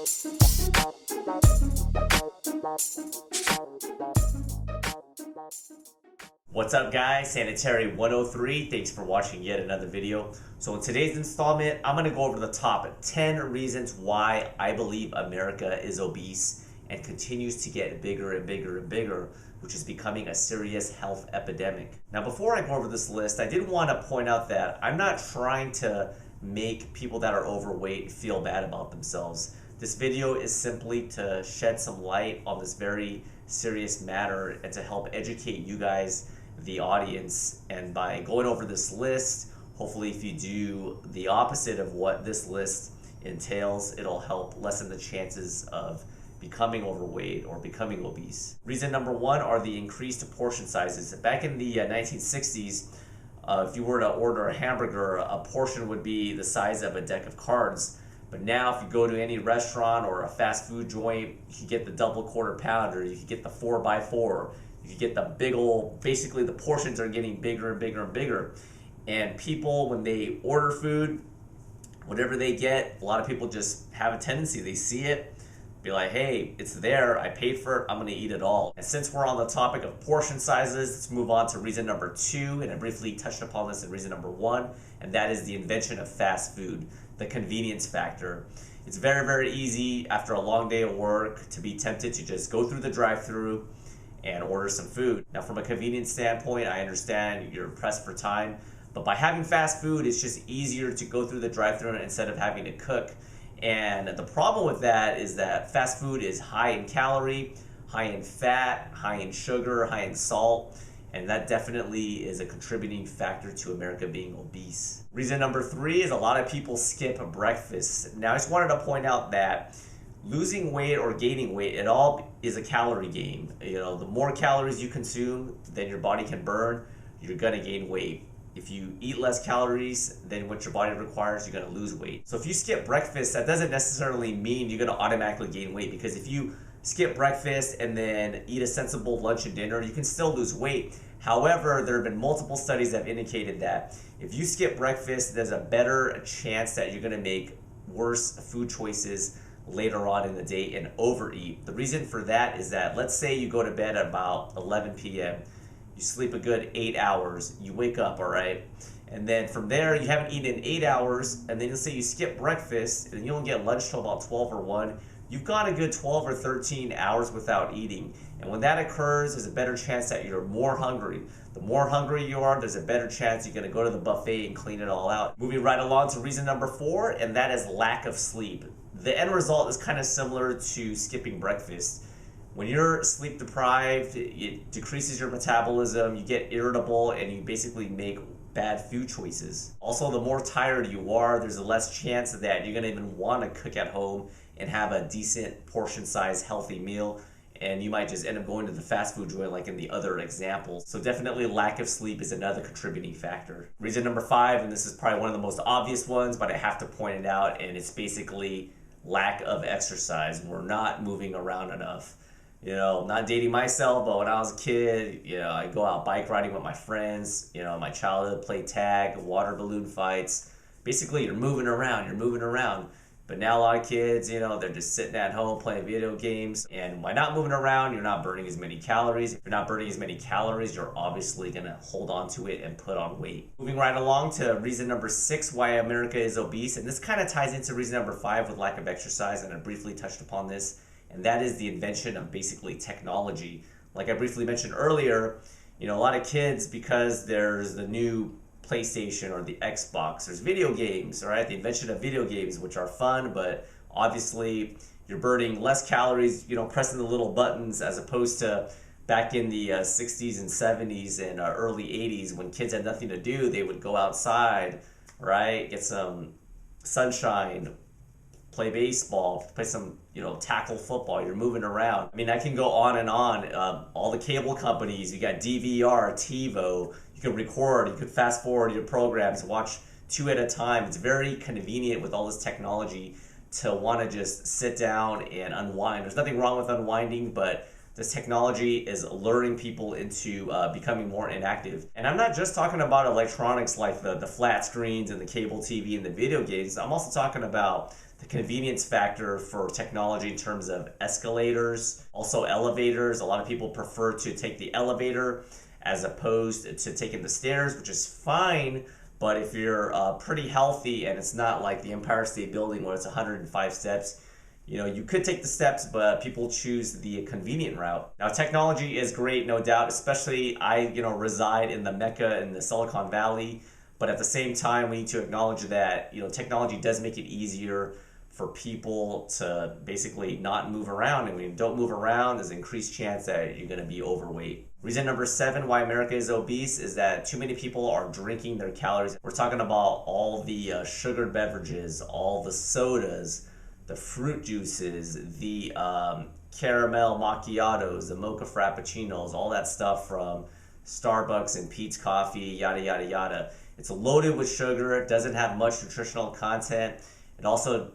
What's up guys, Sanitary 103, thanks for watching yet another video. So in today's installment, I'm going to go over the top 10 reasons why I believe America is obese and continues to get bigger and bigger and bigger, which is becoming a serious health epidemic. Now before I go over this list, I did want to point out that I'm not trying to make people that are overweight feel bad about themselves. This video is simply to shed some light on this very serious matter and to help educate you guys, the audience. And by going over this list, hopefully if you do the opposite of what this list entails, it'll help lessen the chances of becoming overweight or becoming obese. Reason number one are the increased portion sizes. Back in the 1960s, if you were to order a hamburger, a portion would be the size of a deck of cards. But now if you go to any restaurant or a fast food joint, you can get the double quarter pounder, you can get the 4x4, you can get the big old, basically the portions are getting bigger and bigger and bigger. And people, when they order food, whatever they get, a lot of people just have a tendency, they see it, be like, hey, it's there, I paid for it, I'm gonna eat it all. And since we're on the topic of portion sizes, let's move on to reason number two, and I briefly touched upon this in reason number one, and that is the invention of fast food, the convenience factor. It's very, very easy after a long day of work to be tempted to just go through the drive-thru and order some food. Now from a convenience standpoint, I understand you're pressed for time, but by having fast food, it's just easier to go through the drive-thru instead of having to cook. And the problem with that is that fast food is high in calorie, high in fat, high in sugar, high in salt, and that definitely is a contributing factor to America being obese. Reason number three is a lot of people skip breakfast. Now I just wanted to point out that losing weight or gaining weight, it all is a calorie game. You know, the more calories you consume than your body can burn, you're gonna gain weight. If you eat less calories than what your body requires, you're gonna lose weight. So if you skip breakfast, that doesn't necessarily mean you're gonna automatically gain weight, because if you skip breakfast and then eat a sensible lunch and dinner, you can still lose weight. However, there have been multiple studies that have indicated that if you skip breakfast, there's a better chance that you're gonna make worse food choices later on in the day and overeat. The reason for that is that, let's say you go to bed at about 11 p.m., you sleep a good 8 hours, you wake up, all right? And then from there, you haven't eaten in 8 hours, and then let's say you skip breakfast, and you don't get lunch till about 12 or 1, you've got a good 12 or 13 hours without eating. And when that occurs, there's a better chance that you're more hungry. The more hungry you are, there's a better chance you're gonna go to the buffet and clean it all out. Moving right along to reason number four, and that is lack of sleep. The end result is kind of similar to skipping breakfast. When you're sleep deprived, it decreases your metabolism, you get irritable, and you basically make bad food choices. Also, the more tired you are, there's a less chance that you're gonna even wanna cook at home and have a decent portion size healthy meal, and you might just end up going to the fast food joint like in the other examples. So definitely lack of sleep is another contributing factor. Reason number five, and this is probably one of the most obvious ones, but I have to point it out, and it's basically lack of exercise. We're not moving around enough. You know, I'm not dating myself, but when I was a kid, you know, I go out bike riding with my friends, you know, in my childhood, play tag, water balloon fights. Basically, you're moving around. But now a lot of kids, you know, they're just sitting at home playing video games. And by not moving around, you're not burning as many calories. If you're not burning as many calories, you're obviously gonna hold on to it and put on weight. Moving right along to reason number six, why America is obese. And this kind of ties into reason number five with lack of exercise, and I briefly touched upon this. And that is the invention of basically technology. Like I briefly mentioned earlier, you know, a lot of kids, because there's the new PlayStation or the Xbox, there's video games, right? The invention of video games, which are fun, but obviously you're burning less calories, you know, pressing the little buttons, as opposed to back in the 60s and 70s and early 80s, when kids had nothing to do. They would go outside, right? Get some sunshine, play baseball, play some, you know, tackle football. You're moving around. I mean, I can go on and on. All the cable companies, you got DVR, TiVo, you can record, you can fast forward your programs, watch two at a time. It's very convenient with all this technology to want to just sit down and unwind. There's nothing wrong with unwinding, but this technology is luring people into becoming more inactive. And I'm not just talking about electronics like the flat screens and the cable TV and the video games. I'm also talking about The convenience factor for technology in terms of escalators, also elevators. A lot of people prefer to take the elevator as opposed to taking the stairs, which is fine. But if you're pretty healthy and it's not like the Empire State Building where it's 105 steps, you could take the steps, but people choose the convenient route. Now, technology is great, no doubt, especially I reside in the Mecca in the Silicon Valley. But at the same time, we need to acknowledge that technology does make it easier for people to basically not move around. And when you don't move around, there's an increased chance that you're going to be overweight. Reason number 7 why America is obese is that too many people are drinking their calories. We're talking about all the sugared beverages, all the sodas, the fruit juices, the caramel macchiatos, the mocha frappuccinos, all that stuff from Starbucks and Peet's Coffee, yada, yada, yada. It's loaded with sugar. It doesn't have much nutritional content. It also,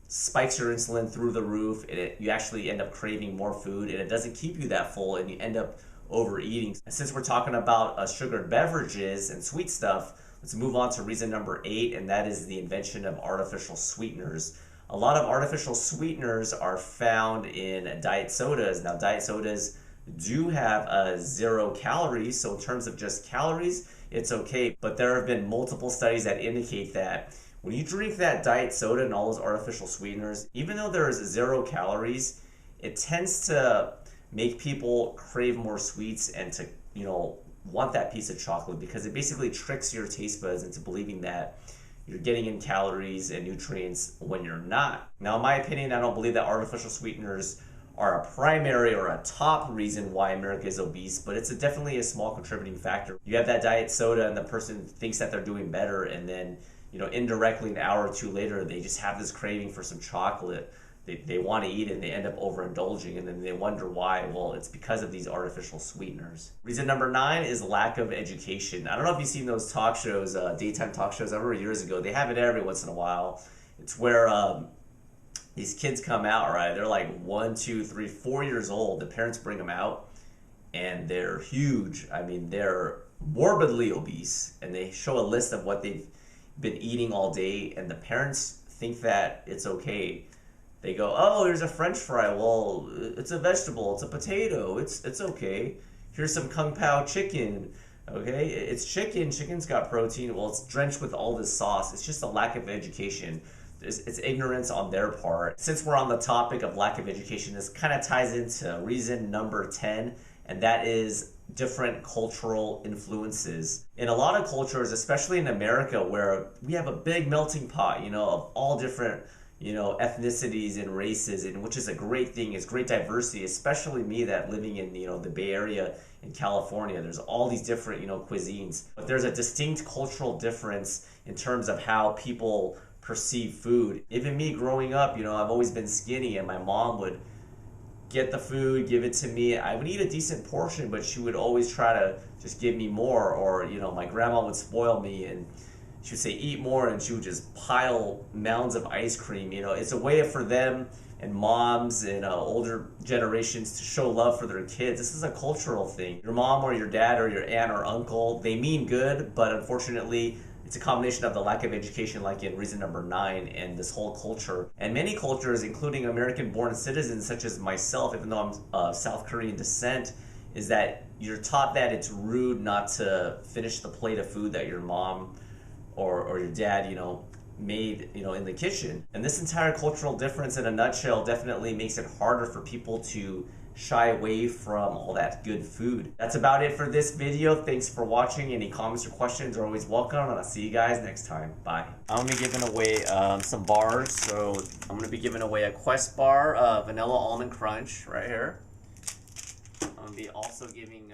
spikes your insulin through the roof. You actually end up craving more food, and it doesn't keep you that full, and you end up overeating. And since we're talking about sugared beverages and sweet stuff, let's move on to reason number 8, and that is the invention of artificial sweeteners. A lot of artificial sweeteners are found in diet sodas. Now, diet sodas do have 0 calories, so in terms of just calories, it's okay. But there have been multiple studies that indicate that when you drink that diet soda and all those artificial sweeteners, even though there is 0 calories, it tends to make people crave more sweets and to, want that piece of chocolate, because it basically tricks your taste buds into believing that you're getting in calories and nutrients when you're not. Now, in my opinion, I don't believe that artificial sweeteners are a primary or a top reason why America is obese, but it's definitely a small contributing factor. You have that diet soda and the person thinks that they're doing better, and then indirectly an hour or 2 later, they just have this craving for some chocolate. They want to eat it and they end up overindulging, and then they wonder why. Well, it's because of these artificial sweeteners. Reason number 9 is lack of education. I don't know if you've seen those talk shows, daytime talk shows. I remember years ago, they have it every once in a while. It's where these kids come out, right? They're like 1, 2, 3, 4 years old. The parents bring them out and they're huge. I mean, they're morbidly obese, and they show a list of what they've been eating all day, and the parents think that it's okay. They go, oh, here's a French fry. Well, it's a vegetable. It's a potato. It's okay. Here's some Kung Pao chicken. Okay, it's chicken. Chicken's got protein. Well, it's drenched with all this sauce. It's just a lack of education. It's ignorance on their part. Since we're on the topic of lack of education, this kind of ties into reason number 10, and that is different cultural influences. In a lot of cultures, especially in America, where we have a big melting pot, of all different, ethnicities and races, and which is a great thing. It's great diversity, especially me that living in, the Bay Area in California. There's all these different, cuisines. But there's a distinct cultural difference in terms of how people perceive food. Even me growing up, I've always been skinny, and my mom would get the food, give it to me. I would eat a decent portion, but she would always try to just give me more. Or, my grandma would spoil me and she would say, eat more, and she would just pile mounds of ice cream. It's a way for them and moms and older generations to show love for their kids. This is a cultural thing. Your mom or your dad or your aunt or uncle, they mean good, but unfortunately, it's a combination of the lack of education, like in reason number 9, and this whole culture. And many cultures, including American-born citizens such as myself, even though I'm of South Korean descent, is that you're taught that it's rude not to finish the plate of food that your mom or your dad, made, in the kitchen. And this entire cultural difference in a nutshell definitely makes it harder for people to shy away from all that good food. That's about it for this video. Thanks for watching. Any comments or questions are always welcome, and I'll see you guys next time. Bye. I'm gonna be giving away some bars. So I'm gonna be giving away a Quest bar, vanilla almond crunch right here. I'm gonna be also giving